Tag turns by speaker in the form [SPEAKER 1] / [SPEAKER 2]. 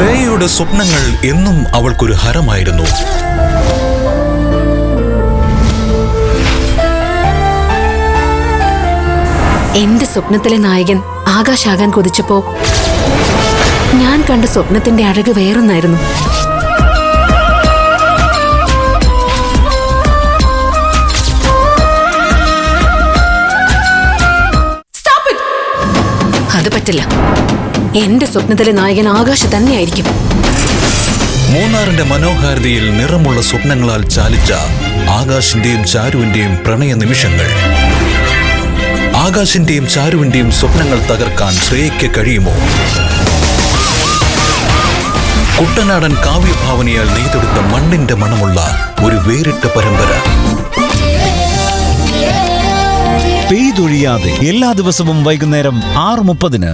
[SPEAKER 1] ശ്രേയയുടെ സ്വപ്നങ്ങൾ എന്നും അവൾക്കൊരു ഹരമായിരുന്നു.
[SPEAKER 2] എന്റെ സ്വപ്നത്തിലെ നായകൻ ആകാശാകാൻ കൊതിച്ചപ്പോ ഞാൻ കണ്ട സ്വപ്നത്തിന്റെ അഴക് വേറൊന്നായിരുന്നു. അത് പറ്റില്ല. എന്റെ സ്വപ്നത്തിലെ നായകൻ ആകാശ് തന്നെയായിരിക്കും.
[SPEAKER 1] മൂന്നാറിന്റെ മനോഹാരിതയിൽ നിറമുള്ള സ്വപ്നങ്ങളാൽ ചാലിച്ച ആകാശിന്റെയും ചാരുവിന്റെയും പ്രണയ നിമിഷങ്ങൾ. ആകാശിന്റെയും ചാരുവിന്റെയും സ്വപ്നങ്ങൾ തകർക്കാൻ ശ്രേയയ്ക്ക് കഴിയുമോ? കുട്ടനാടൻ കാവ്യഭാവനയാൽ നെയ്തെടുത്ത മണ്ണിന്റെ മണമുള്ള ഒരു വേറിട്ട പരമ്പര.
[SPEAKER 3] പെയ്തൊഴിയാതെ എല്ലാ ദിവസവും വൈകുന്നേരം 6:30.